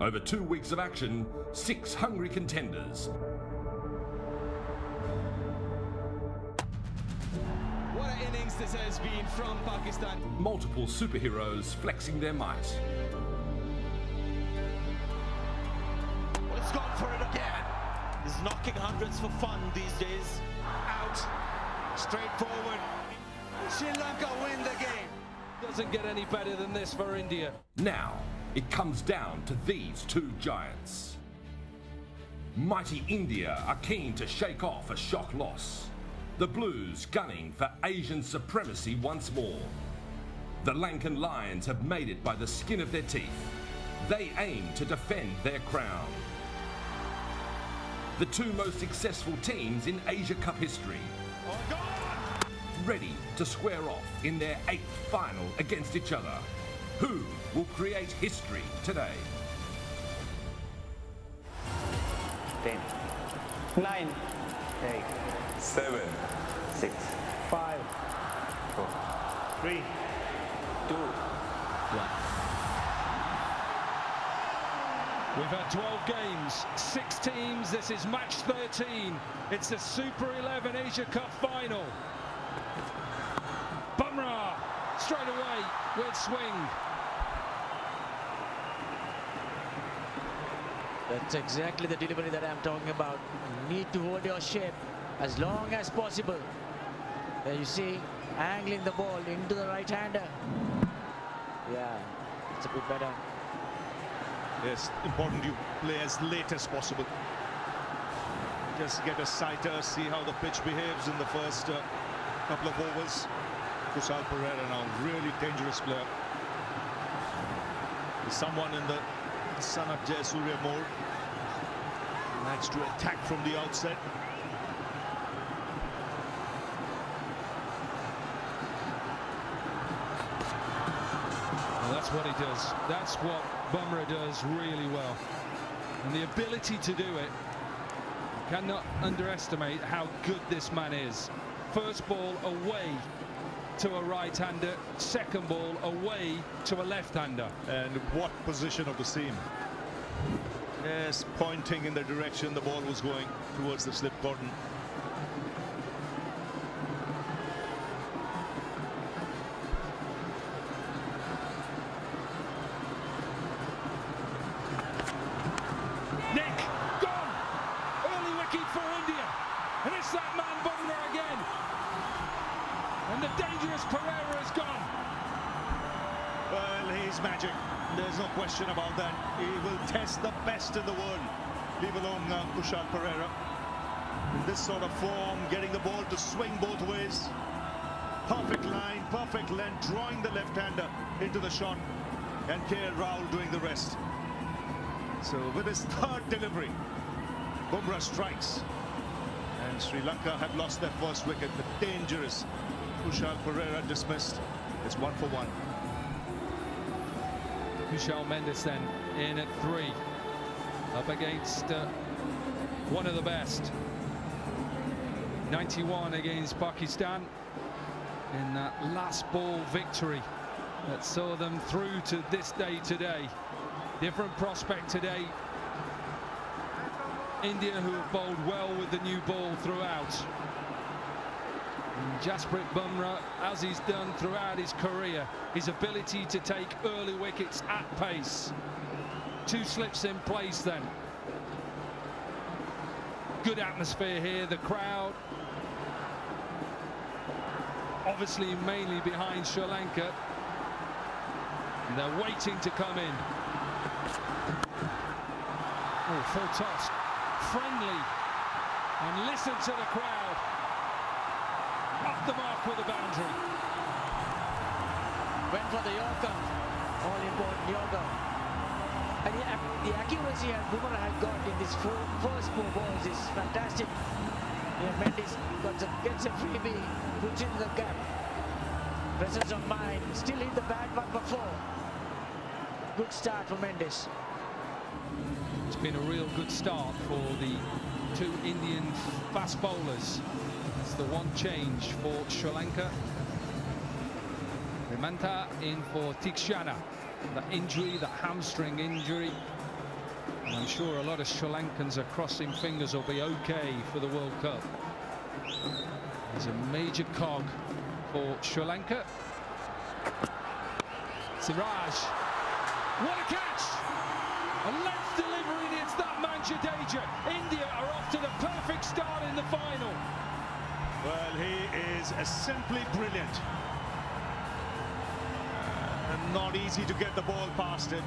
Over 2 weeks of action, 6 hungry contenders. What an innings this has been from Pakistan. Multiple superheroes flexing their might. Well, it's gone for it again. He's knocking hundreds for fun these days. Out. Straightforward. Sri Lanka win the game. Doesn't get any better than this for India. Now, it comes down to these 2 giants. Mighty India are keen to shake off a shock loss. The Blues gunning for Asian supremacy once more. The Lankan Lions have made it by the skin of their teeth. They aim to defend their crown. The 2 most successful teams in Asia Cup history. Oh, God! Ready to square off in their 8th final against each other. Who will create history today? 10, 9, 8, 7, 6, 5, 4, 3, 2, 1. We've had 12 games, 6 teams. This is match 13. It's the Super 11 Asia Cup final. Bumrah straight away with swing. That's exactly the delivery that I'm talking about. You need to hold your shape as long as possible. There you see, angling the ball into the right-hander. Yeah, it's a bit better. Yes, important you play as late as possible. Just get a sighter, see how the pitch behaves in the first couple of overs. Kushal Perera now, really dangerous player. There's someone in the son of Jayasuriya mode. Likes to attack from the outset. Well, that's what he does. That's what Bumrah does really well. And the ability to do it, you cannot underestimate how good this man is. First ball away to a right-hander, second ball away to a left-hander. And what position of the seam? Yes, pointing in the direction the ball was going, towards the slip cordon. Nick, gone! Early wicket for India. And it's that man Bumrah again. And the dangerous Perera is gone. Well, he's magic. There's no question about that. He will test the best in the world, leave alone Kushal Perera. In this sort of form, getting the ball to swing both ways. Perfect line, perfect length, drawing the left-hander into the shot. And KL Rahul doing the rest. So with his 3rd delivery, Bumrah strikes. And Sri Lanka have lost their first wicket. The dangerous Kushal Perera dismissed. It's 1 for 1. Kushal Mendes then in at 3, up against one of the best. 91 against Pakistan in that last ball victory that saw them through to this day today. Different prospect today. India, who have bowled well with the new ball throughout. And Jasprit Bumrah, as he's done throughout his career, his ability to take early wickets at pace. 2 slips in place then. Good atmosphere here, the crowd obviously mainly behind Sri Lanka. And they're waiting to come in. Oh, full toss, friendly, and listen to the crowd. Off the mark with a boundary. Went for the Yorker, all important Yorker. And the accuracy that Bumrah had got in this first 4 balls is fantastic. Yeah, Mendes gets a freebie, puts in the gap. Presence of mind, still hit the bad one before. Good start for Mendes. It's been a real good start for the 2 Indian fast bowlers. It's the one change for Sri Lanka. Remanta in for Tikshana. The injury, the hamstring injury, And I'm sure a lot of Sri Lankans are crossing fingers will be okay for the World Cup. There's a major cog for Sri Lanka. Siraj, what a catch! A length delivery, and it's that man Jadeja. India are off to the perfect start in the final. Well, he is simply brilliant. Not easy to get the ball past him.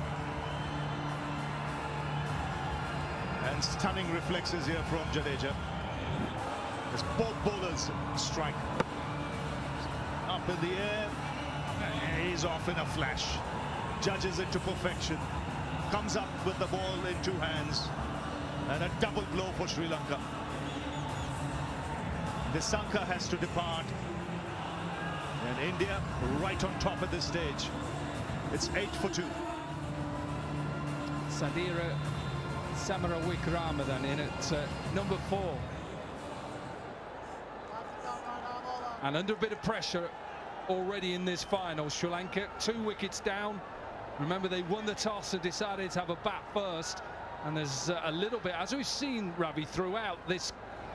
And stunning reflexes here from Jadeja. As both bowlers strike. Up in the air. He's off in a flash. Judges it to perfection. Comes up with the ball in two hands. And a double blow for Sri Lanka. Nisanka has to depart. And India right on top at this stage. It's 8 for 2. Sadira Samara Wickrama then in at number 4. And under a bit of pressure already in this final, Sri Lanka 2 wickets down. Remember, they won the toss and decided to have a bat first. And there's a little bit, as we've seen, Ravi, throughout this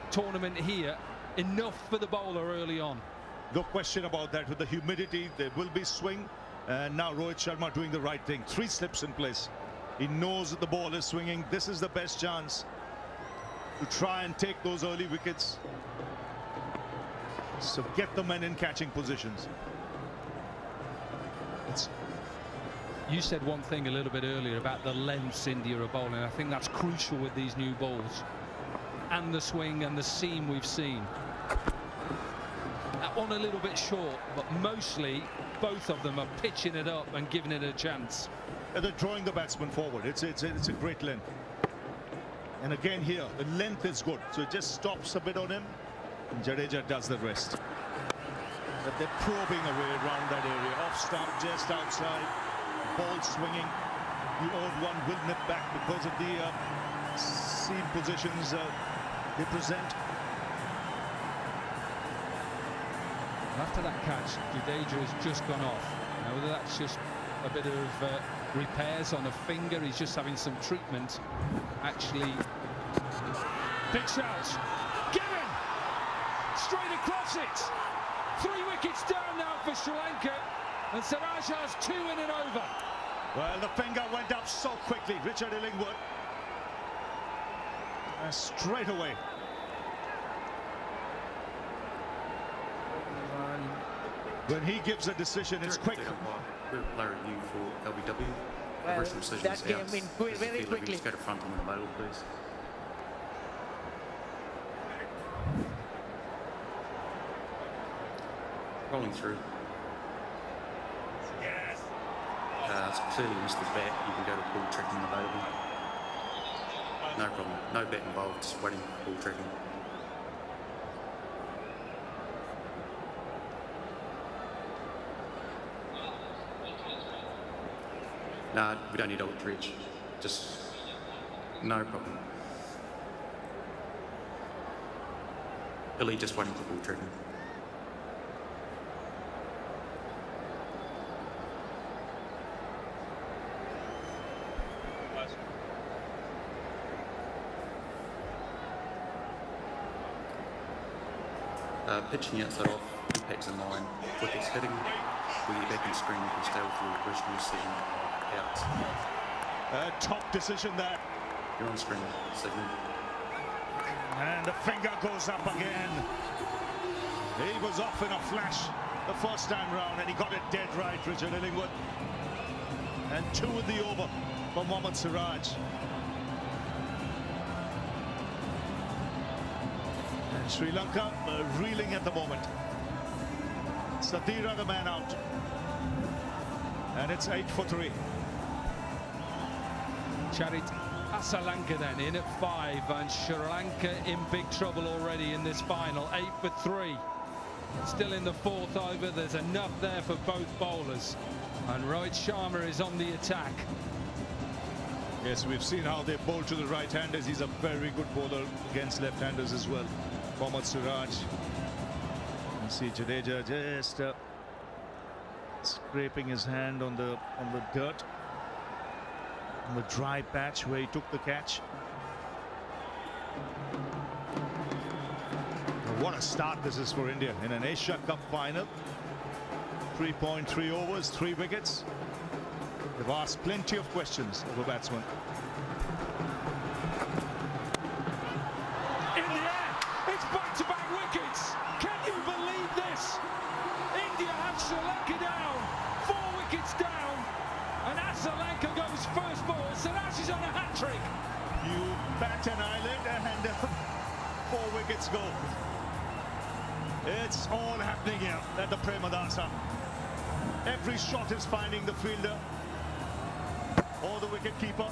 tournament here, enough for the bowler early on. No question about that. With the humidity, there will be swing. And now Rohit Sharma doing the right thing. 3 slips in place. He knows that the ball is swinging. This is the best chance to try and take those early wickets. So get the men in catching positions. You said one thing a little bit earlier about the lengths India are bowling. I think that's crucial with these new balls. And the swing and the seam we've seen. That one a little bit short, but mostly both of them are pitching it up and giving it a chance. They're drawing the batsman forward. It's a great length. And again here, the length is good. So it just stops a bit on him. And Jadeja does the rest. But they're probing away around that area. Off stump, just outside. Ball swinging. The old one will nip back because of the seam positions they present. After that catch, Jadeja has just gone off. Now, whether that's just a bit of repairs on a finger, he's just having some treatment. Actually, big shout. Given! Straight across it! 3 wickets down now for Sri Lanka. And Siraj has 2 in and over. Well, the finger went up so quickly. Richard Illingwood. Straight away. When he gives a decision, it's quick. Player review for LBW. Well, that came in very quickly. Just go to front on the modal, please. Rolling through. It's clearly missed the bat. You can go to ball tracking available. No problem. No bat involved. Just waiting for ball tracking. Nah, we don't need to reach. Just no problem. Billy just waiting for ball tracking. Pitching outside off, impacts in line, wickets hitting, we get back in screen, we can stay with the original decision out. Top decision there. You're on screen, signal. And the finger goes up again. He was off in a flash the first time round and he got it dead right, Richard Illingwood. And 2 in the over for Mohammad Siraj. And Sri Lanka reeling at the moment. Sadira the man out. And it's 8 for 3. Charit Asalanka then in at 5, and Sri Lanka in big trouble already in this final. 8 for 3. Still in the 4th over. There's enough there for both bowlers. And Rohit Sharma is on the attack. Yes, we've seen how they bowl to the right-handers. He's a very good bowler against left-handers as well. Mohammad Siraj. You see Jadeja just scraping his hand on the dirt. on the dry patch where he took the catch. What a start this is for India in an Asia Cup final. 3.3 overs, 3 wickets. They've asked plenty of questions of a batsman. In the air, it's back-to-back wickets. Can you believe this? India have Sri Lanka down, 4 wickets down, and as Sri Lanka goes first ball, Siraj is on a hat-trick. You bat an eyelid and 4 wickets go. It's all happening here at the Premadasa. Every shot is finding the fielder or the wicket-keeper.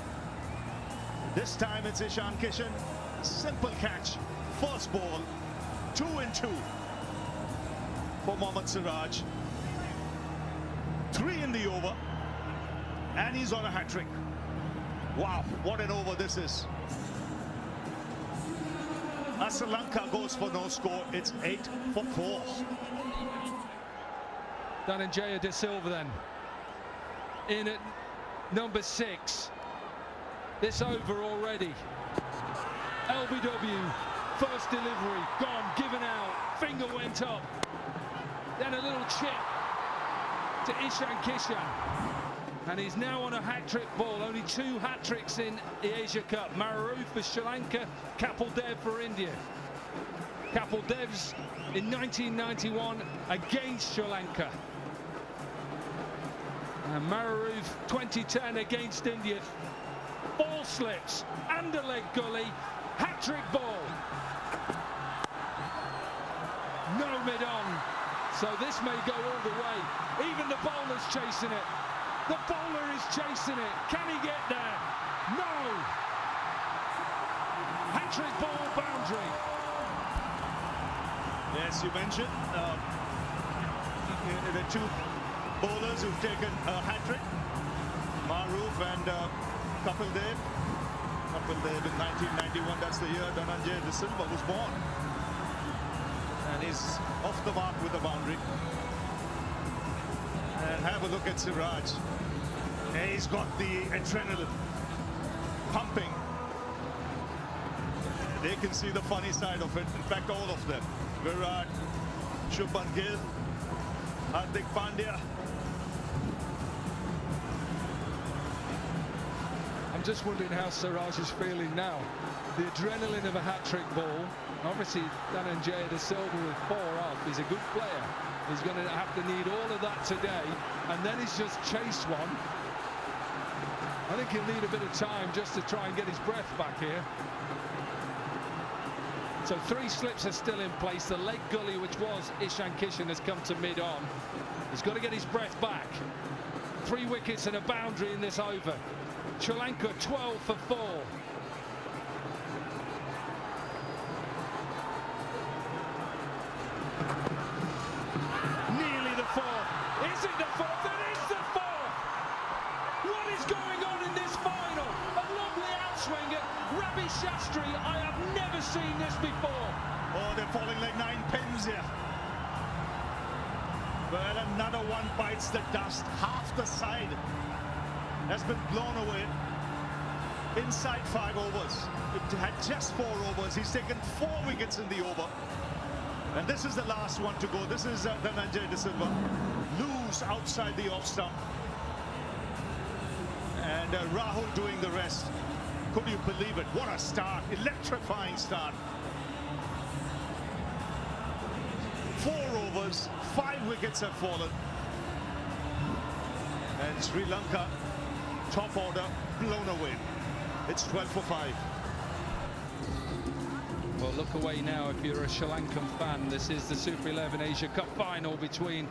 This time it's Ishan Kishan. Simple catch. First ball. 2 and 2 for Mohammad Siraj. 3 in the over. And he's on a hat-trick. Wow, what an over this is. As Sri Lanka goes for no score, it's 8 for 4. Dhananjaya De Silva then in at number 6. This over already. LBW, first delivery, gone, given out, finger went up. Then a little chip to Ishan Kishan. And he's now on a hat-trick ball. Only 2 hat-tricks in the Asia Cup. Maru for Sri Lanka, Kapil Dev for India. Kapil Dev's in 1991 against Sri Lanka. And Maru 2010 against India. Ball slips, under leg gully, hat-trick ball. No mid-on. So this may go all the way. Even the bowler's chasing it. The bowler is chasing it. Can he get there? No! Hat-trick ball boundary. Yes, you mentioned the 2 bowlers who've taken a hat-trick. Maroof and Kapil Dev. Kapil Dev in 1991, that's the year Dhananjaya De Silva was born. And he's off the mark with the boundary. And have a look at Siraj. He's got the adrenaline pumping. They can see the funny side of it. In fact, all of them. Virat, Shubman Gill, Hardik Pandya. I'm just wondering how Siraj is feeling now. The adrenaline of a hat-trick ball. Obviously, Dhananjaya De Silva with 4 off. He's a good player. He's going to have to need all of that today. And then he's just chased one. I think he'll need a bit of time just to try and get his breath back here. So 3 slips are still in place. The leg gully, which was Ishan Kishan, has come to mid-on. He's got to get his breath back. 3 wickets and a boundary in this over. Sri Lanka 12 for 4. Nearly the 4th. Is it the 4th? It is the 4th! What is going on in this final? A lovely outswing at Ravi Shastri. I have never seen this before. Oh, they're falling like 9 pins here. Well, another one bites the dust. Half the side has been blown away. Inside 5 overs. It had just 4 overs. He's taken 4 wickets in the over. And this is the last one to go. This is Dhananjaya De Silva. Loose outside the off stump. And Rahul doing the rest. Could you believe it? What a start. Electrifying start. 4 overs, 5 wickets have fallen. And Sri Lanka, top order, blown away. It's 12 for 5. Well, look away now if you're a Sri Lankan fan. This is the Super 11 Asia Cup final between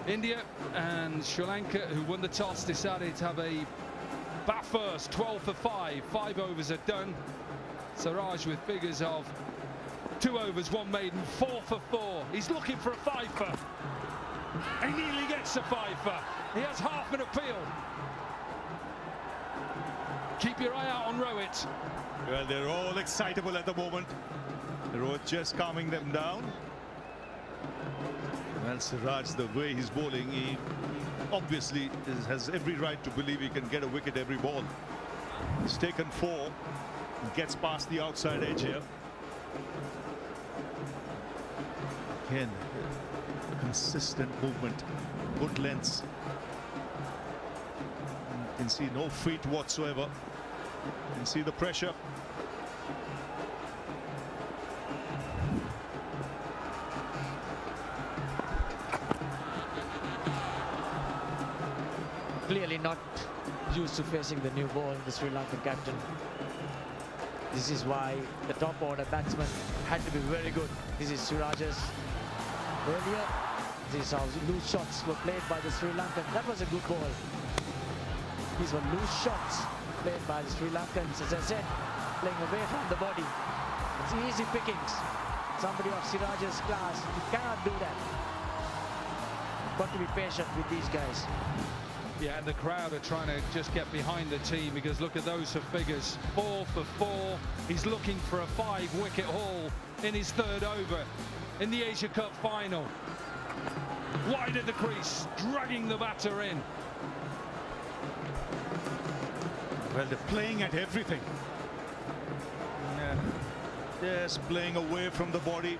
India and Sri Lanka, who won the toss, decided to have a bat first. 12 for 5. 5 overs are done. Siraj with figures of 2 overs, 1 maiden, 4 for 4. He's looking for a fifer. He nearly gets a fifer. He has half an appeal. Keep your eye out on Rohit. Well, they're all excitable at the moment. Rohit just calming them down. Well, Siraj, the way he's bowling, he obviously has every right to believe he can get a wicket every ball. He's taken 4, gets past the outside edge here. Again, consistent movement, good lengths. You can see no feet whatsoever. You can see the pressure. Clearly not used to facing the new ball, the Sri Lankan captain. This is why the top order batsman had to be very good. This is Siraj's earlier. This is how loose shots were played by the Sri Lankan. That was a good ball. These were loose shots played by the Sri Lankans, as I said, playing away from the body. It's easy pickings. Somebody of Siraj's class, you cannot do that. You've got to be patient with these guys. Yeah, and the crowd are trying to just get behind the team, because look at those figures. 4 for 4. He's looking for a 5-wicket haul in his 3rd over in the Asia Cup final. Wide of the crease, dragging the batter in. Well, they're playing at everything. Yeah. Just playing away from the body.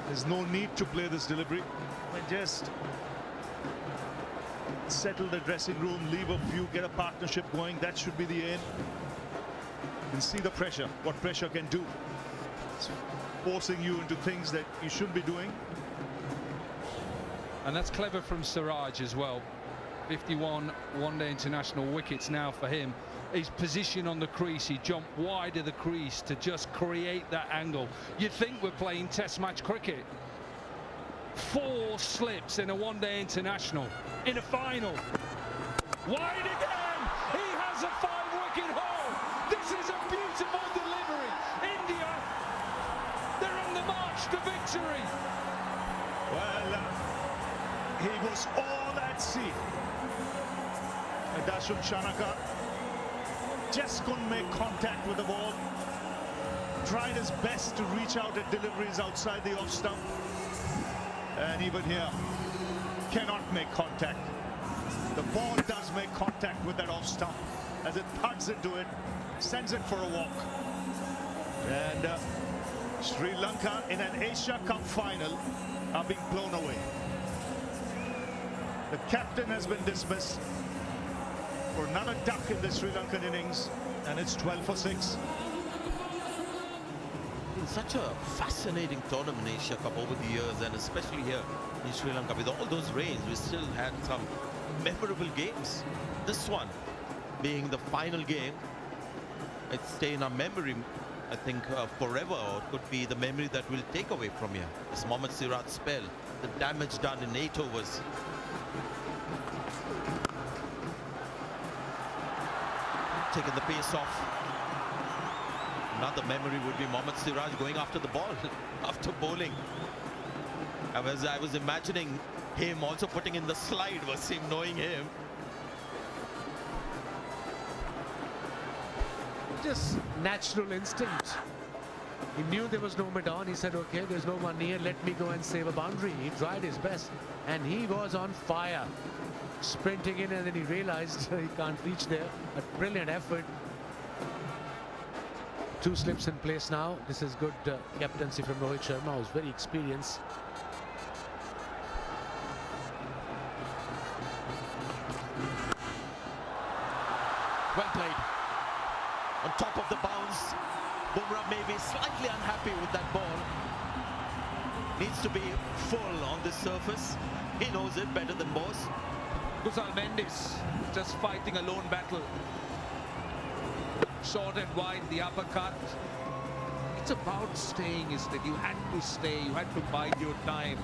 There's no need to play this delivery. Just settle the dressing room, leave a few, get a partnership going. That should be the aim. You can see the pressure, what pressure can do. It's forcing you into things that you shouldn't be doing. And that's clever from Siraj as well. 51 one-day international wickets now for him. His position on the crease, he jumped wide of the crease to just create that angle. You'd think we're playing test match cricket. 4 slips in a one-day international in a final. Wide again. He has a 5-wicket haul. This is a beautiful delivery. India, they're on the march to victory. Well, he was all at sea. Dashun Shanaka just couldn't make contact with the ball. Tried his best to reach out at deliveries outside the off stump. And even here, cannot make contact. The ball does make contact with that off stump as it thuds into it, sends it for a walk. And Sri Lanka in an Asia Cup final are being blown away. The captain has been dismissed for another duck in the Sri Lankan innings, and it's 12 for 6. In such a fascinating tournament, Asia Cup, over the years, and especially here in Sri Lanka, with all those rains, we still had some memorable games. This one being the final game, it's stay in our memory, I think, forever, or it could be the memory that we'll take away from here. This Mohammad Siraj spell, the damage done in 8 overs. Taking the pace off. Another memory would be Mohammad Siraj going after the ball after bowling. I was imagining him also putting in the slide, was him knowing him. Just natural instinct. He knew there was no mid on. He said, okay, there's no one near, let me go and save a boundary. He tried his best and he was on fire, sprinting in, and then he realized he can't reach there. A brilliant effort. 2 slips in place now. This is good captaincy from Rohit Sharma, who's very experienced. Well played. On top of the bounce. Bumrah may be slightly unhappy with that ball. Needs to be full on this surface. He knows it better than most. Kusal Mendes just fighting a lone battle. Short and wide, the uppercut. It's about staying, isn't it? You had to stay, you had to bide your time.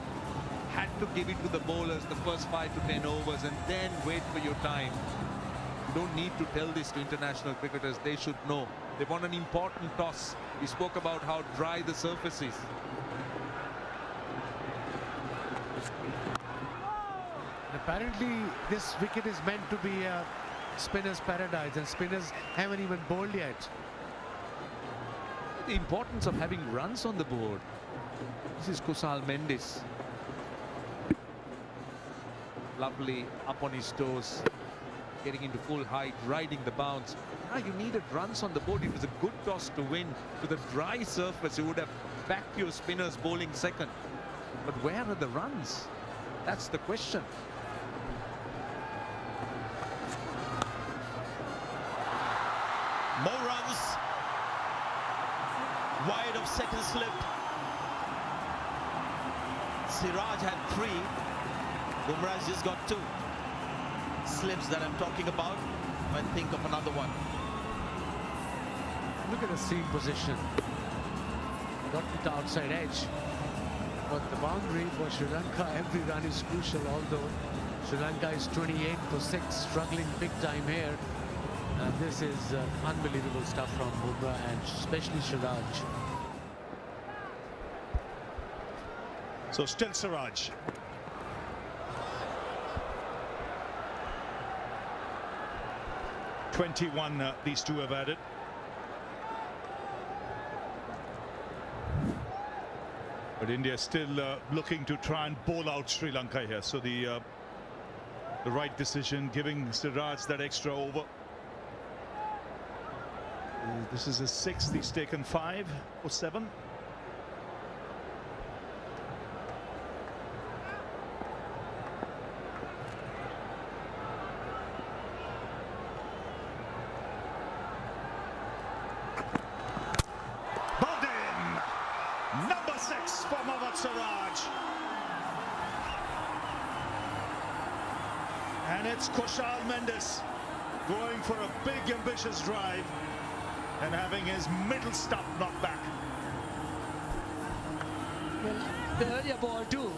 Had to give it to the bowlers the first 5 to 10 overs and then wait for your time. You don't need to tell this to international cricketers. They should know. They want an important toss. We spoke about how dry the surface is. Apparently, this wicket is meant to be a spinner's paradise, and spinners haven't even bowled yet. The importance of having runs on the board. This is Kusal Mendes. lovely up on his toes, getting into full height, riding the bounce. Now you needed runs on the board. It was a good toss to win. With a dry surface, you would have backed your spinners bowling second. But where are the runs? That's the question. More runs. Wide of second slip. Siraj had 3. Bumrah's just got 2. Slips that I'm talking about. I think of another one. Look at the seam position. Got it to outside edge. But the boundary for Sri Lanka, every run is crucial, although Sri Lanka is 28 for 6, struggling big time here. And this is unbelievable stuff from Bumrah and especially Siraj. So still Siraj. (21) these two have added. But India still looking to try and bowl out Sri Lanka here. So the right decision, giving Siraj that extra over. This is his 6th. He's taken 5 or 7. And it's Kushal Mendis going for a big ambitious drive and having his middle stump knocked back. Well, the earlier ball too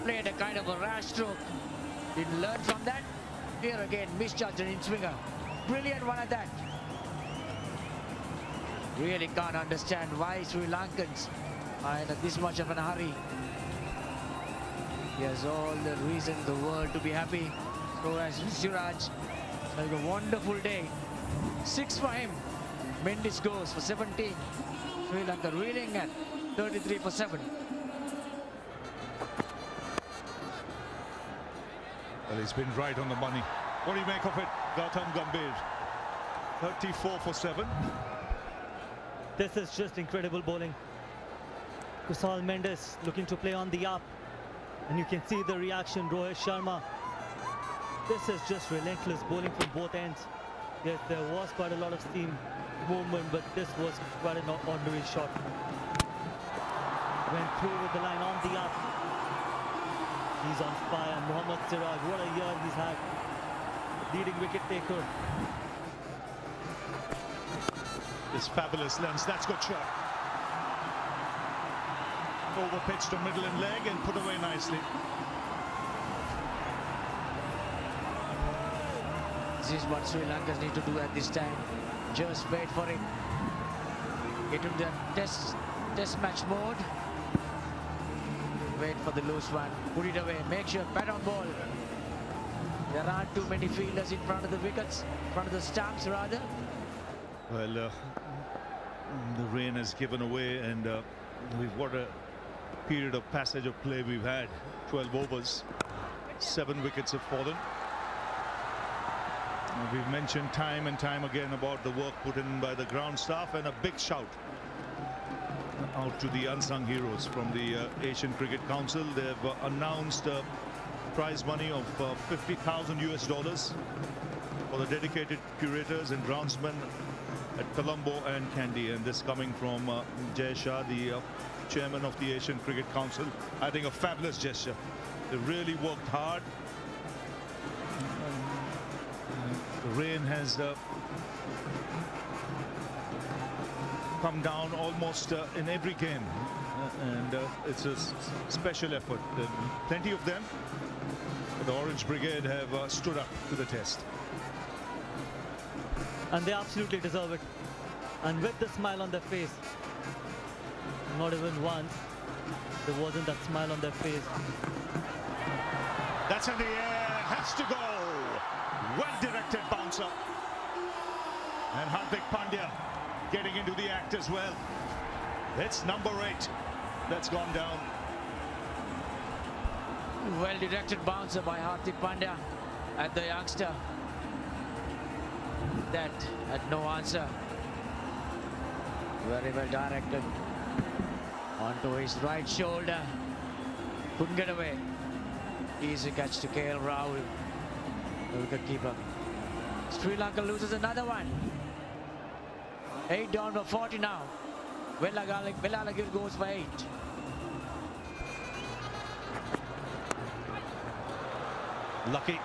played a kind of a rash stroke. Didn't learn from that. Here again, misjudged an in-swinger. Brilliant one at that. Really can't understand why Sri Lankans are in this much of a hurry. He has all the reason in the world to be happy. So as Siraj, having a wonderful day. 6 for him. Mendis goes for 17. Sri Lanka reeling at 33 for 7. Well, he's been right on the money. What do you make of it, Gautam Gambhir? 34 for 7. This is just incredible bowling. Kushal Mendis looking to play on the up. And you can see the reaction, Rohit Sharma. This is just relentless bowling from both ends. Yes, there was quite a lot of seam movement, but this was quite an ordinary shot. Went through with the line on the up. He's on fire. Mohammad Siraj, what a year he's had. Leading wicket taker. This fabulous lens. That's good shot. Over pitch to middle and leg and put away nicely. This is what Sri Lankans need to do at this time. Just wait for it. Get into the test match mode. Wait for the loose one. Put it away. Make sure bat on ball. There aren't too many fielders in front of the wickets, in front of the stumps rather. Well, the rain has given away, and what a period of passage of play we've had. 12 overs, 7 wickets have fallen. We've mentioned time and time again about the work put in by the ground staff, and a big shout out to the unsung heroes from the Asian Cricket Council. They've announced a prize money of $50,000 for the dedicated curators and groundsmen at Colombo and Kandy, and this coming from Jay Shah, the chairman of the Asian Cricket Council. I think a fabulous gesture. They really worked hard. The rain has come down almost in every game, and it's a special effort. Plenty of them. The Orange Brigade have stood up to the test. And they absolutely deserve it. And with the smile on their face, not even once, there wasn't that smile on their face. That's in the air, has to go. Well-directed bouncer. And Hardik Pandya getting into the act as well. It's number 8 that's gone down. Well-directed bouncer by Hardik Pandya at the youngster. That had no answer. Very well directed. Onto his right shoulder. Couldn't get away. Easy catch to KL Rahul, the wicketkeeper. Sri Lanka loses another one. 8 down for 40 now. Velalagir goes for 8. Lucky.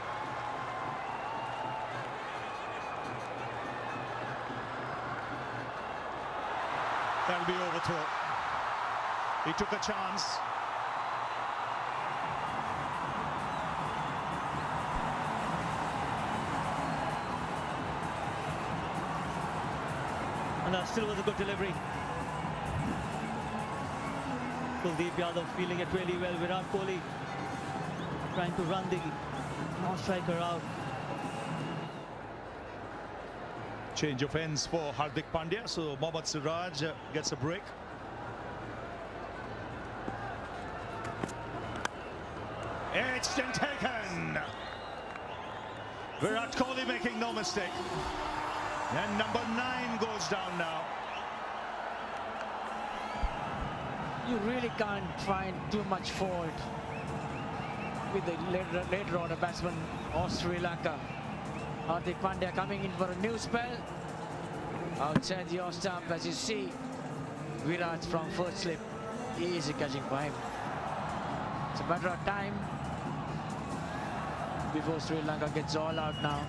That'll be overthrow. He took a chance. And that still was a good delivery. Kuldeep Yadav feeling it really well. Virat Kohli trying to run the non-striker out. Change of ends for Hardik Pandya, so Mohammad Siraj gets a break. It's been taken. Virat Kohli making no mistake. And number 9 goes down now. You really can't find too much fault with the later order batsman of Sri Lanka. Hardik Pandya coming in for a new spell. Outside the off stump, as you see, Virat from first slip. Easy catching for him. It's a matter of time before Sri Lanka gets all out now.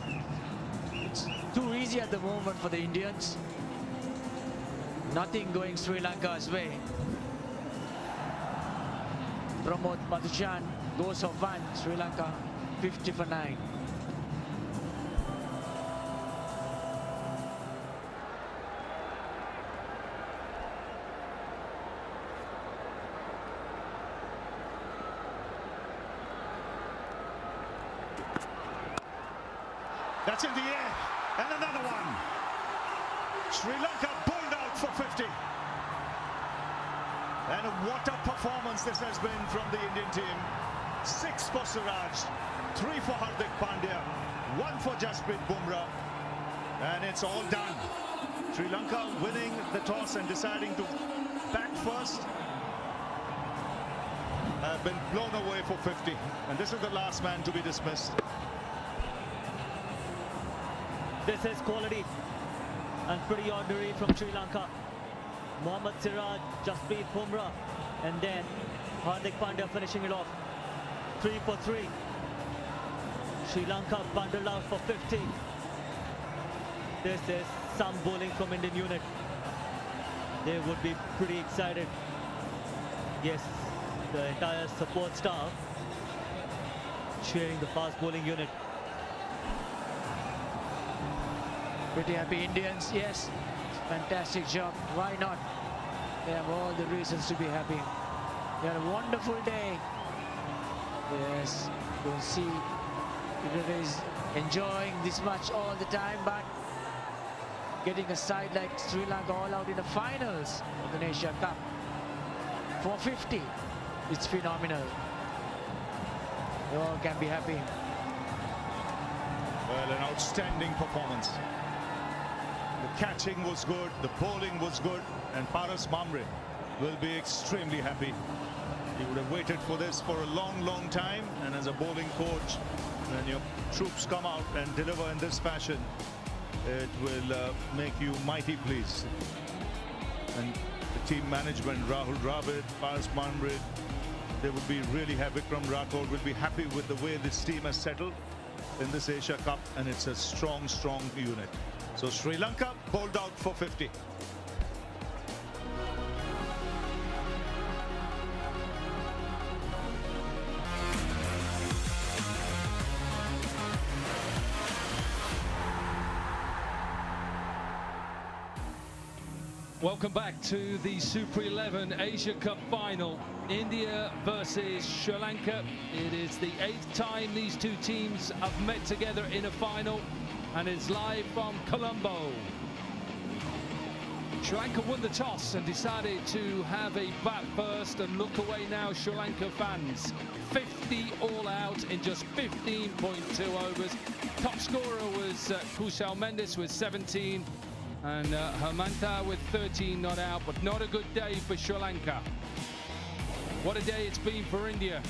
It's too easy at the moment for the Indians. Nothing going Sri Lanka's way. Pramod Madhuchan goes for 1. Sri Lanka 50 for 9. That's in the air, and another one. Sri Lanka bowled out for 50. And what a performance this has been from the Indian team. 6 for Siraj, 3 for Hardik Pandya, 1 for Jasprit Bumrah, and it's all done. Sri Lanka winning the toss and deciding to bat first have been blown away for 50, and this is the last man to be dismissed. This is quality and pretty ordinary from Sri Lanka. Mohammad Siraj, Jasprit Bumrah, and then Hardik Pandya finishing it off. 3 for 3. Sri Lanka bundled out for 50. This is some bowling from Indian unit. They would be pretty excited. Yes, the entire support staff cheering the fast bowling unit. Pretty happy Indians, yes. Fantastic job. Why not? They have all the reasons to be happy. They had a wonderful day. Yes, you can see it is enjoying this match all the time, but getting a side like Sri Lanka all out in the finals of the Asia Cup. 450, it's phenomenal. They all can be happy. Well, an outstanding performance. The catching was good, the bowling was good, and Paras Mamre will be extremely happy. He would have waited for this for a long, long time, and as a bowling coach, when your troops come out and deliver in this fashion, it will make you mighty pleased. And the team management, Rahul Dravid, Paras Mamre, they would be really happy. Vikram Rathod will be happy with the way this team has settled in this Asia Cup, and it's a strong, strong unit. So Sri Lanka bowled out for 50. Welcome back to the Super 11 Asia Cup final. India versus Sri Lanka. It is the 8th time these two teams have met together in a final, and it's live from Colombo. Sri Lanka won the toss and decided to have a bat first, and look away now, Sri Lanka fans. 50 all out in just 15.2 overs. Top scorer was Kusal Mendes with 17 and Hermantha with 13 not out, but not a good day for Sri Lanka. What a day it's been for India,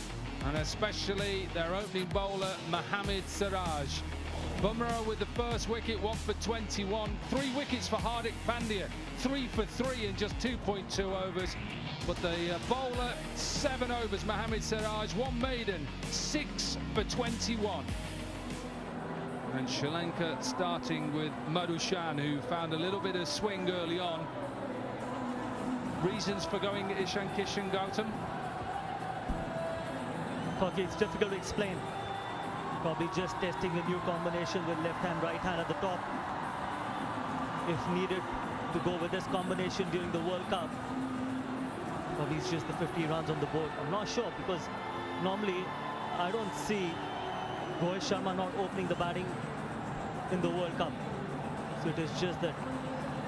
and especially their opening bowler Mohammad Siraj. Bumrah with the first wicket, 1 for 21. 3 wickets for Hardik Pandya, 3 for 3 in just 2.2 overs. But the bowler, 7 overs, Mohammad Siraj, 1 maiden, 6 for 21. And Sri Lanka starting with Madhushan, who found a little bit of swing early on. Reasons for going Ishan Kishan, Gautam? Okay, it's difficult to explain. Probably just testing a new combination with left hand, right hand at the top. If needed to go with this combination during the World Cup, probably it's just the 50 runs on the board. I'm not sure, because normally I don't see Rohit Sharma not opening the batting in the World Cup. So it is just that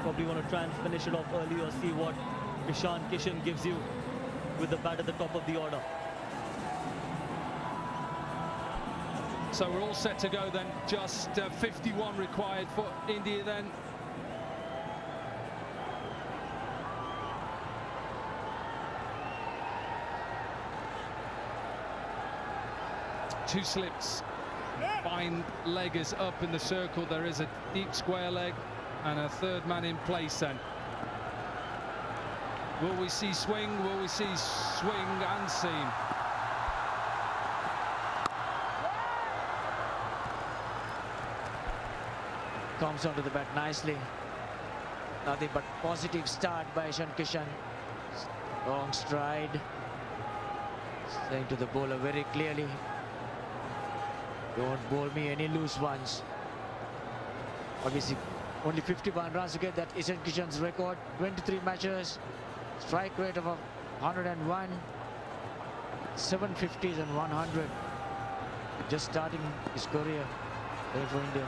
probably want to try and finish it off early, or see what Ishan Kishan gives you with the bat at the top of the order. So we're all set to go then. Just 51 required for India then. Two slips. Fine leggers up in the circle. There is a deep square leg and a third man in place then. Will we see swing? Will we see swing and seam? Comes onto the bat nicely. Nothing but positive start by Ishan Kishan. Long stride. Saying to the bowler very clearly, don't bowl me any loose ones. Obviously, only 51 runs to get that Ishan Kishan's record. 23 matches. Strike rate of 101. 750s and 100. Just starting his career playing for India.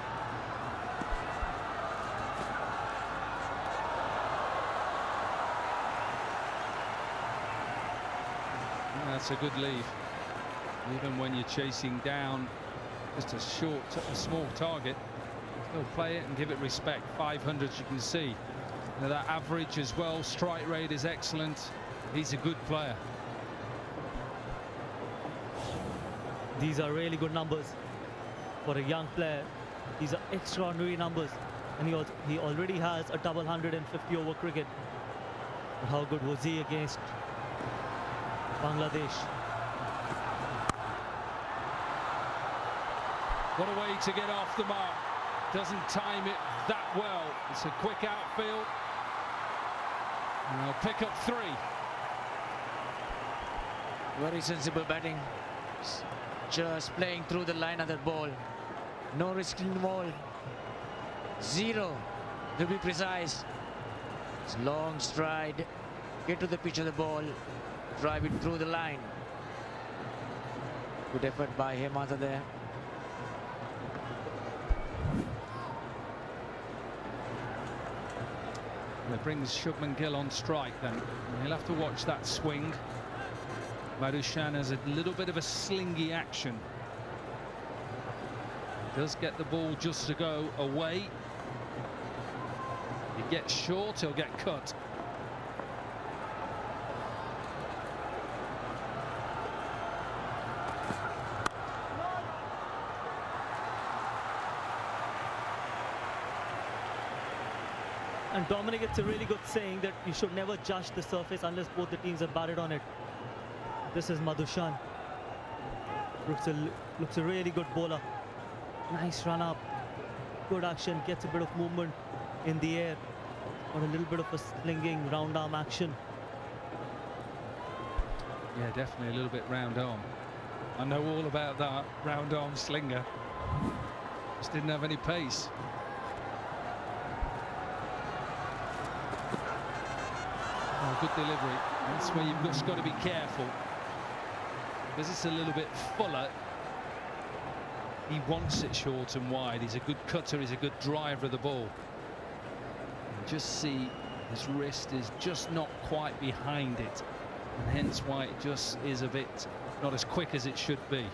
That's a good leave, even when you're chasing down just a small target. Still play it and give it respect. 500, you can see. Now that average as well, strike rate is excellent. He's a good player. These are really good numbers for a young player. These are extraordinary numbers, and he already has a double 150 over cricket. But how good was he against Bangladesh? What a way to get off the mark. Doesn't time it that well. It's a quick outfield. And they'll pick up 3. Very sensible batting. Just playing through the line of that ball. No risk involved. 0 to be precise. It's long stride. Get to the pitch of the ball. Drive it through the line. Good effort by Hermantha there. That brings Shubman Gill on strike then. He'll have to watch that swing. Madhushan has a little bit of a slingy action. Does get the ball just to go away. He gets short, he'll get cut. And Dominic, it's a really good saying that you should never judge the surface unless both the teams have batted on it. This is Madhushan. Looks a really good bowler. Nice run up. Good action. Gets a bit of movement in the air. Or a little bit of a slinging round arm action. Yeah, definitely a little bit round arm. I know all about that round arm slinger. Just didn't have any pace. Oh, good delivery. That's where you've just got to be careful, because it's a little bit fuller. He wants it short and wide. He's a good cutter. He's a good driver of the ball. And just see His wrist is just not quite behind it, and hence why it just is a bit not as quick as it should be.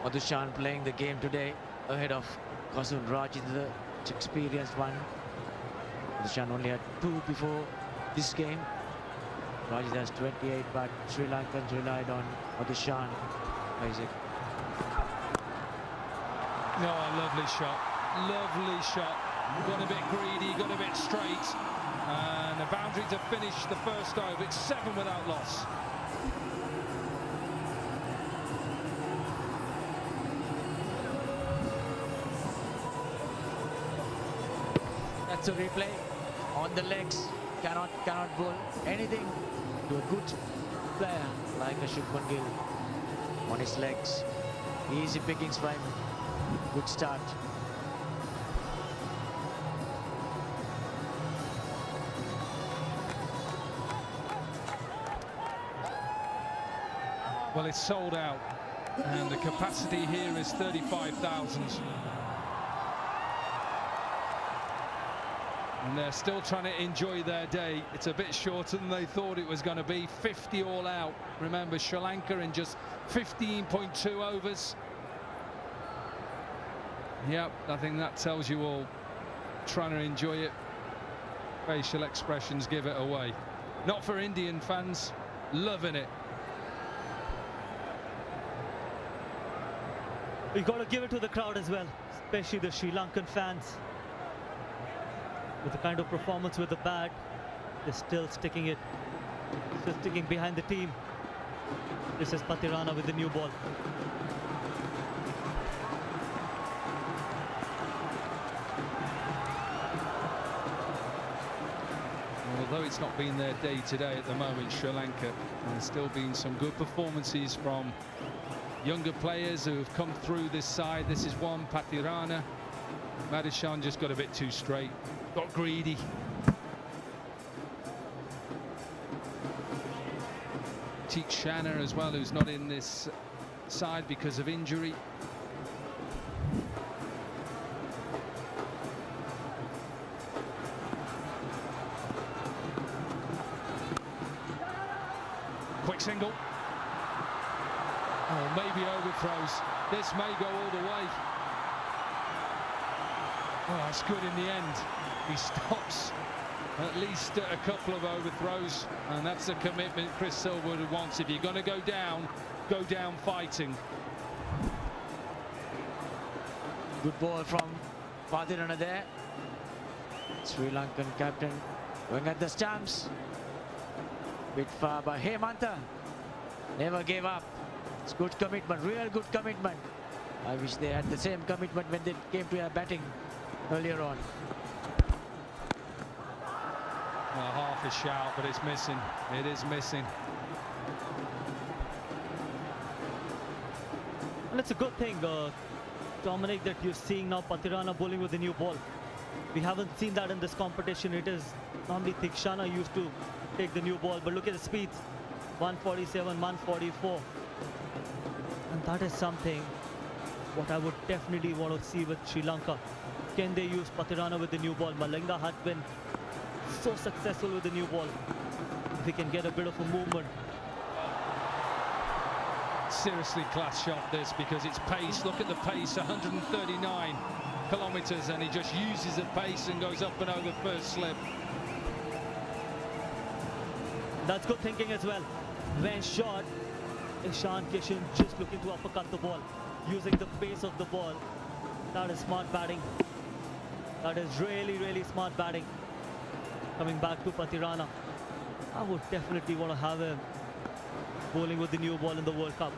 Madhushan playing the game today ahead of Kasun Rajit, the experienced one. Madhushan only had 2 before this game. Rajit has 28, but Sri Lankans relied on Madhushan. Isaac. Oh, lovely shot. Lovely shot. Got a bit greedy, got a bit straight. And a boundary to finish the first over. It's 7 without loss. That's a replay. On the legs. Cannot bowl anything to a good player like a Shubman Gill. On his legs. Easy pickings for him. Good start. Well, it's sold out, and the capacity here is 35,000. And they're still trying to enjoy their day. It's a bit shorter than they thought it was going to be. 50 all out. Remember, Sri Lanka in just 15.2 overs. Yep, I think that tells you all. Trying to enjoy it. Facial expressions give it away. Not for Indian fans. Loving it. We've got to give it to the crowd as well, especially the Sri Lankan fans. With the kind of performance with the bat, they're still sticking it. Still sticking behind the team. This is Pathirana with the new ball. Although it's not been their day today at the moment, Sri Lanka, there's still been some good performances from younger players who have come through this side. This is one, Pathirana. Madhushan just got a bit too straight, got greedy. Teek Shanna as well, who's not in this side because of injury. Quick single. Oh, maybe overthrows. This may go all the way. Oh, it's good in the end. He stops at least a couple of overthrows, and that's the commitment Chris Silverwood wants. If you're going to go down fighting. Good ball from Pathirana there. Sri Lankan captain going at the stumps. Bit far by Hemanta. Never gave up. It's good commitment, real good commitment. I wish they had the same commitment when they came to batting earlier on. Well, half a shout, but it's missing. It is missing. And it's a good thing, Dominic, that you're seeing now Pathirana bowling with the new ball. We haven't seen that in this competition. It is normally Teek Shanna used to take the new ball, but look at the speeds. 147, 144. And that is something what I would definitely want to see with Sri Lanka. Can they use Pathirana with the new ball? Malinga had been so successful with the new ball. If he can get a bit of a movement. Seriously class shot this, because it's pace. Look at the pace, 139 kilometers, and he just uses the pace and goes up and over first slip. That's good thinking as well. When shot, Ishan Kishan just looking to uppercut the ball, using the pace of the ball. That is smart batting. That is really, really smart batting. Coming back to Pathirana, I would definitely want to have him bowling with the new ball in the World Cup.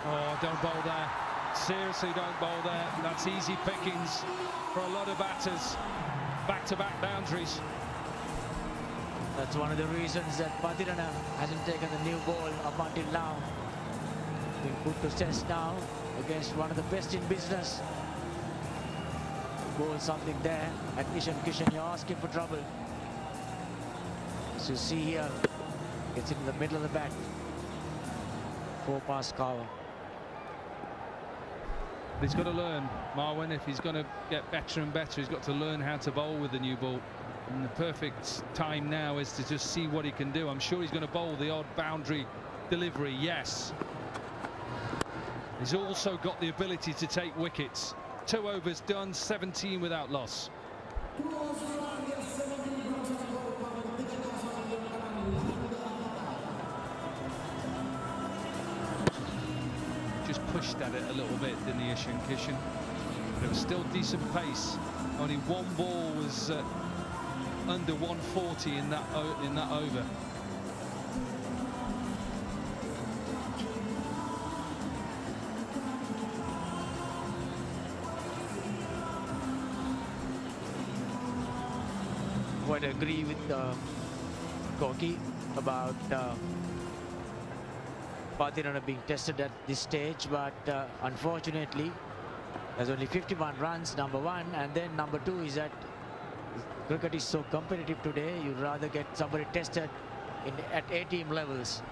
Oh, don't bowl there. Seriously, don't bowl there. That's easy pickings for a lot of batters. Back-to-back boundaries. That's one of the reasons that Pathirana hasn't taken the new ball up until now. Being put to test now against one of the best in business. Bowl something there at Ishan Kishan, you're asking for trouble. So you see here, gets it in the middle of the bat. 4 past cover. But he's got to learn, Marwan, if he's going to get better and better, he's got to learn how to bowl with the new ball. And the perfect time now is to just see what he can do. I'm sure he's going to bowl the odd boundary delivery, yes. He's also got the ability to take wickets. 2 overs done, 17 without loss. Just pushed at it a little bit, didn't he, Ishan Kishan? But it was still decent pace. Only one ball was under 140 in that over. Quite agree with Koki about Pathirana being tested at this stage, but unfortunately there's only 51 runs, number one, and then number two is that cricket is so competitive today, you'd rather get somebody tested at A-team levels.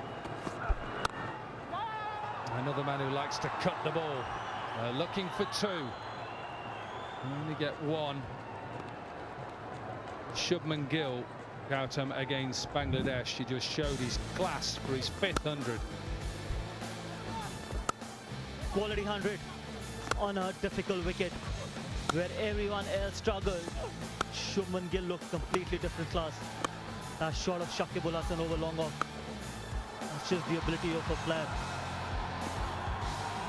Another man who likes to cut the ball, looking for 2. Only get 1. Shubman Gill, Gautam against Bangladesh. He just showed his class for his 5th 100. Quality 100 on a difficult wicket where everyone else struggled. Shubman Gill looked completely different class. That shot of Shakib Ul Hasan over long off. That's just the ability of a player.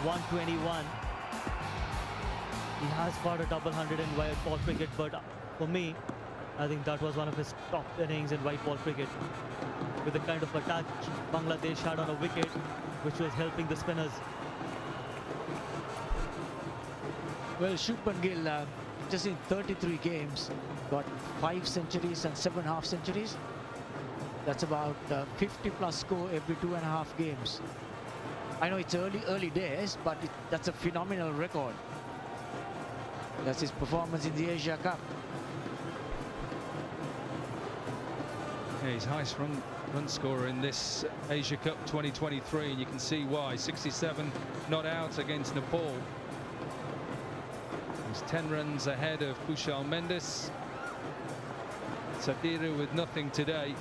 121. He has got a double 100 in white ball cricket, but for me, I think that was one of his top innings in white ball cricket. With the kind of attack Bangladesh had on a wicket, which was helping the spinners. Well, Shubman Gill, just in 33 games, got 5 centuries and 7 half centuries. That's about 50+ score every 2.5 games. I know it's early days, but that's a phenomenal record. That's his performance in the Asia Cup. Yeah, he's highest run scorer in this Asia Cup 2023, and you can see why. 67 not out against Nepal. He's 10 runs ahead of Kushal Mendes. Sadira with nothing today,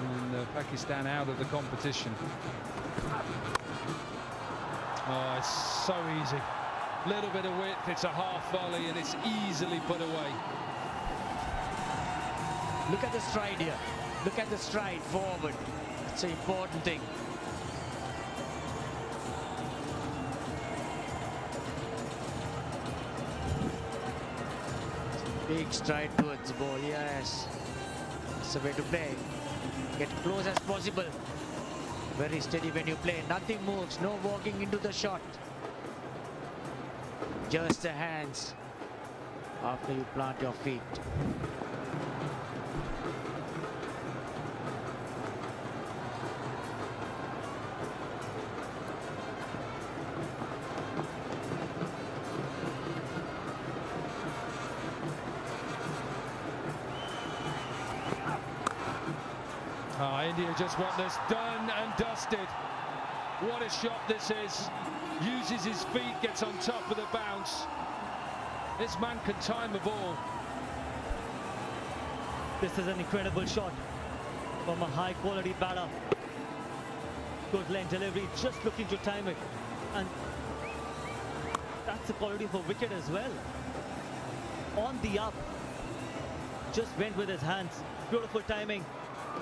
and Pakistan out of the competition. Oh, it's so easy. Little bit of width, it's a half volley, and it's easily put away. Look at the stride here. Look at the stride forward. It's an important thing. Big stride towards the ball, yes. That's the way to play. Get close as possible. Very steady when you play. Nothing moves, no walking into the shot. Just the hands after you plant your feet. India just want this done and dusted. What a shot this is. Uses his feet, gets on top of the bounce. This man can time a ball. This is an incredible shot from a high quality batter. Good lane delivery, just looking to time it. And that's the quality of a wicket as well. On the up, just went with his hands. Beautiful timing.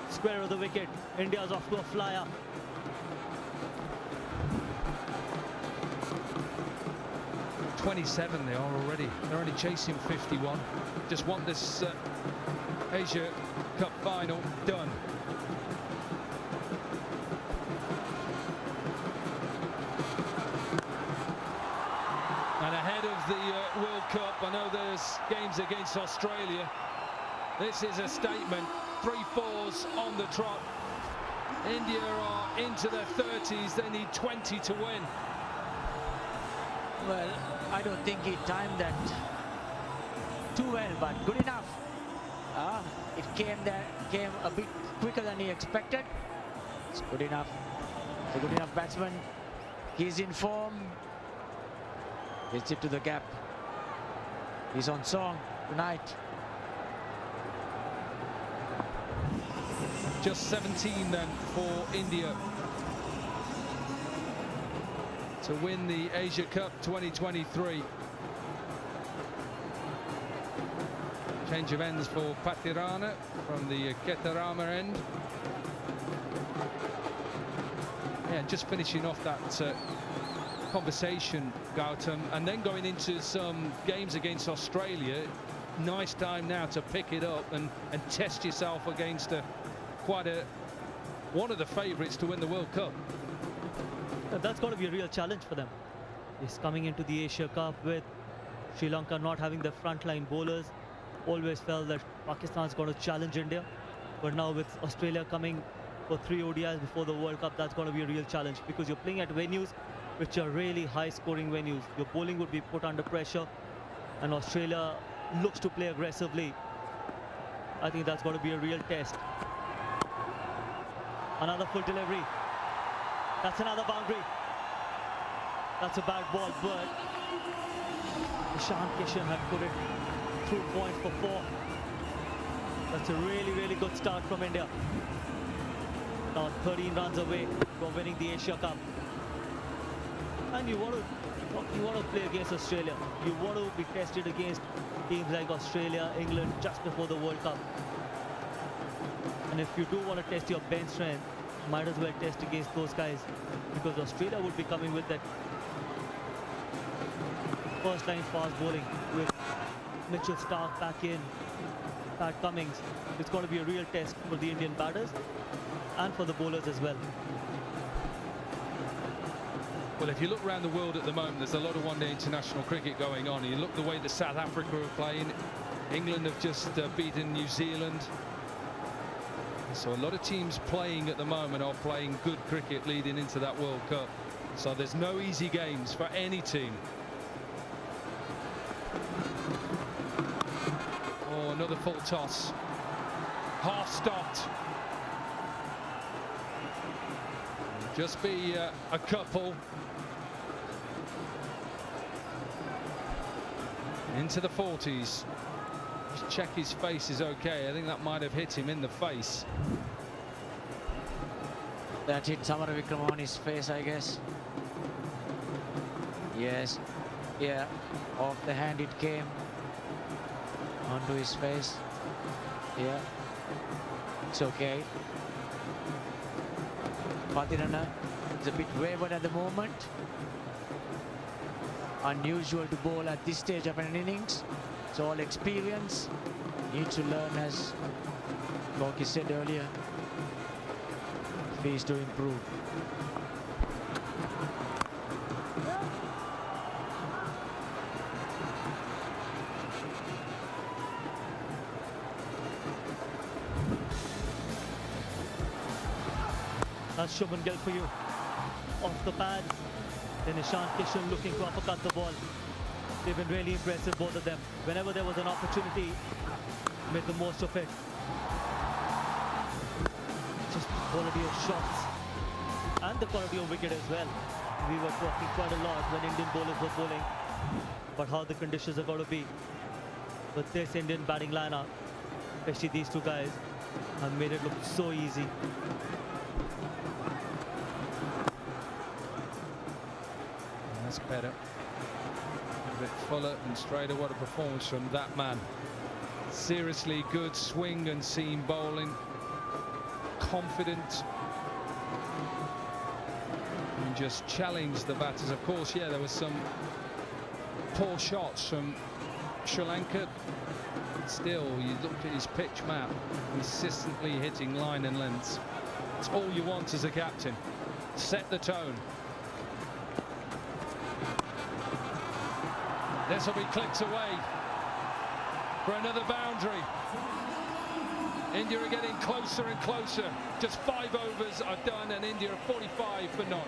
Square of the wicket. India's off to a flyer. .27 they are already. They're only chasing 51. Just want this Asia Cup final done. And ahead of the World Cup, I know there's games against Australia. This is a statement. 3 4s on the trot. India are into their 30s. They need 20 to win. Well, I don't think he timed that too well, but good enough. It came a bit quicker than he expected. It's good enough. It's a good enough batsman. He's in form. Gets it to the gap. He's on song tonight. Just 17 then for India to win the Asia Cup 2023. Change of ends for Patirana from the Ketarama end. Yeah, just finishing off that conversation, Gautam, and then going into some games against Australia. Nice time now to pick it up and test yourself against one of the favourites to win the World Cup. That's got to be a real challenge for them. He's coming into the Asia Cup with Sri Lanka not having the frontline bowlers. Always felt that Pakistan's going to challenge India, but now with Australia coming for 3 ODIs before the World Cup, that's going to be a real challenge, because you're playing at venues which are really high-scoring venues. Your bowling would be put under pressure, and Australia looks to play aggressively. I think that's going to be a real test. Another full delivery. That's another boundary. That's a bad ball, but Ishan Kishan had put it through point for 4. That's a really, really good start from India. Now 13 runs away from winning the Asia Cup. And you want to play against Australia. You want to be tested against teams like Australia, England just before the World Cup. And if you do want to test your bench strength, might as well test against those guys, because Australia would be coming with that first line fast bowling with Mitchell Stark back in, Pat Cummins. It's going to be a real test for the Indian batters and for the bowlers as well. Well, if you look around the world at the moment, there's a lot of one-day international cricket going on. You look the way that South Africa are playing. England have just beaten New Zealand. So a lot of teams playing at the moment are playing good cricket leading into that World Cup. So there's no easy games for any team. Oh, another full toss. Half stopped. Just be a couple. Into the 40s. Just check his face is okay. I think that might have hit him in the face. That hit Samara Vikram on his face, I guess. Yes. Yeah. Off the hand it came. Onto his face. Yeah. It's okay. Patirana is a bit wavered at the moment. Unusual to bowl at this stage of an innings. It's all experience. Need to learn, as Gorky said earlier. If he's to improve. That's Shubman Gill for you. Off the pads. Then Ishan Kishan looking to uppercut the ball. They've been really impressive, both of them. Whenever there was an opportunity, made the most of it. Just the quality of shots and the quality of wicket as well. We were talking quite a lot when Indian bowlers were bowling, but how the conditions are going to be. But this Indian batting lineup, especially these two guys, have made it look so easy. That's better. A bit fuller and straighter. What a performance from that man. Seriously good swing and seam bowling. Confident. And just challenged the batters. Of course, yeah, there was some poor shots from Sri Lanka. Still, you looked at his pitch map, consistently hitting line and lengths. It's all you want as a captain. Set the tone. This will be clicked away for another boundary. India are getting closer and closer. Just 5 overs are done and India are 45 for none.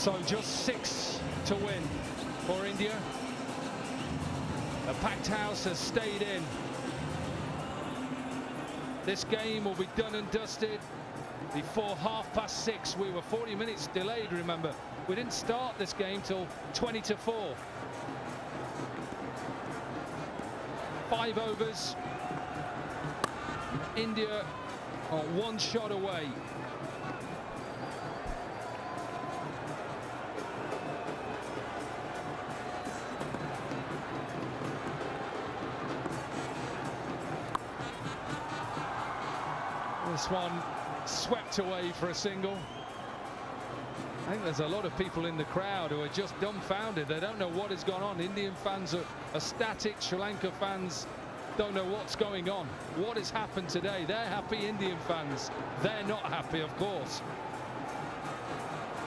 So just 6 to win for India. The packed house has stayed in. This game will be done and dusted before 6:30. We were 40 minutes delayed, remember. We didn't start this game till 20 to 4. 5 overs. India are 1 shot away. This one swept away for a single. I think there's a lot of people in the crowd who are just dumbfounded. They don't know what has gone on. Indian fans are static. Sri Lanka fans don't know what's going on. What has happened today? They're happy, Indian fans. They're not happy, of course.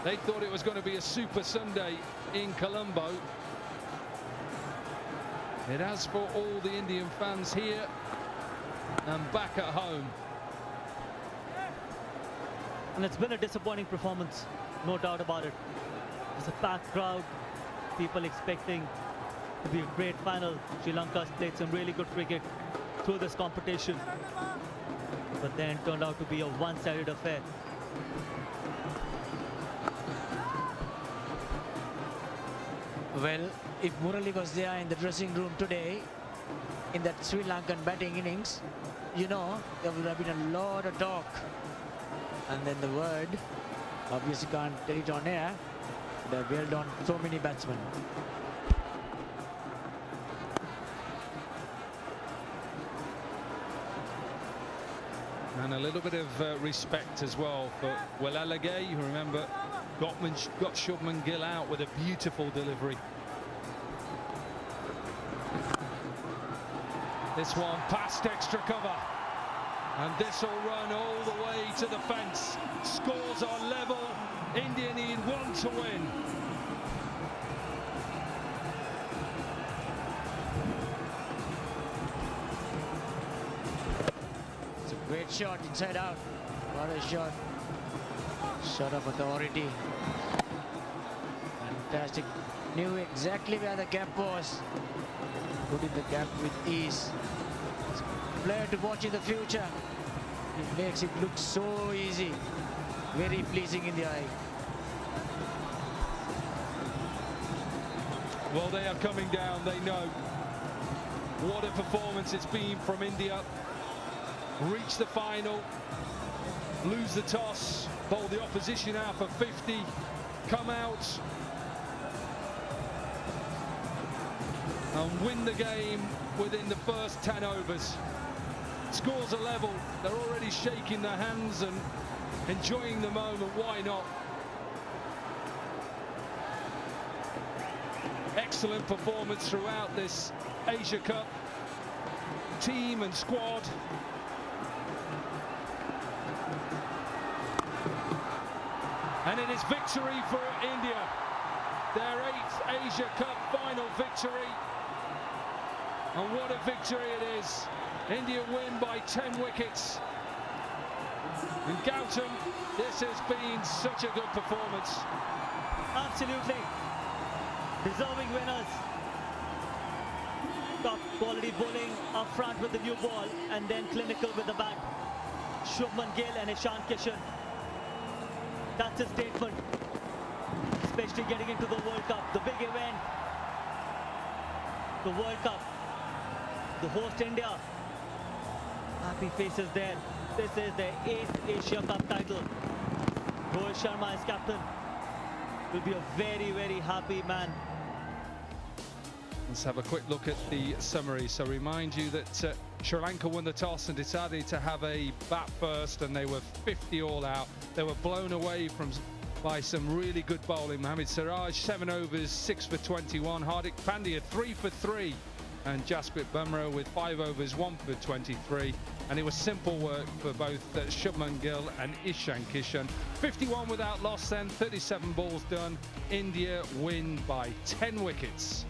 They thought it was going to be a Super Sunday in Colombo. It has for all the Indian fans here and back at home. And it's been a disappointing performance, no doubt about it. It's a packed crowd, people expecting to be a great final. Sri Lanka's played some really good cricket through this competition, but then turned out to be a one-sided affair. Well, if Murali was there in the dressing room today, in that Sri Lankan batting innings, you know, there would have been a lot of talk. And then the word, obviously can't tell it on air, they bailed on so many batsmen. And a little bit of respect as well for Wellalage, who, remember, got Shubman Gill out with a beautiful delivery. This one past extra cover. And this will run all the way to the fence. Scores are level. India need 1 to win. It's a great shot inside out. What a shot. Shot of authority. Fantastic. Knew exactly where the gap was. Put in the gap with ease. It's a player to watch in the future. It makes it look so easy. Very pleasing in the eye. Well, they are coming down, they know. What a performance it's been from India. Reach the final, lose the toss, bowl the opposition out for 50, come out and win the game within the first 10 overs. Scores are level, they're already shaking their hands and enjoying the moment. Why not? Excellent performance throughout this Asia Cup. Team and squad. And it is victory for India. Their 8th Asia Cup final victory. And what a victory it is. India win by 10 wickets. And Gautam, this has been such a good performance. Absolutely. Deserving winners. Top quality bowling up front with the new ball and then clinical with the bat. Shubman Gill and Ishan Kishan. That's a statement. Especially getting into the World Cup, the big event. The World Cup. The host India. Happy faces there. This is their 8th Asia Cup title. Rohit Sharma as captain will be a very, very happy man. Let's have a quick look at the summary. So remind you that Sri Lanka won the toss and decided to have a bat first, and they were 50 all out. They were blown away by some really good bowling. Mohammad Siraj, 7 overs, 6 for 21. Hardik Pandya, 3 for 3. And Jasprit Bumrah with 5 overs, 1 for 23. And it was simple work for both Shubman Gill and Ishan Kishan. 51 without loss then, 37 balls done. India win by 10 wickets.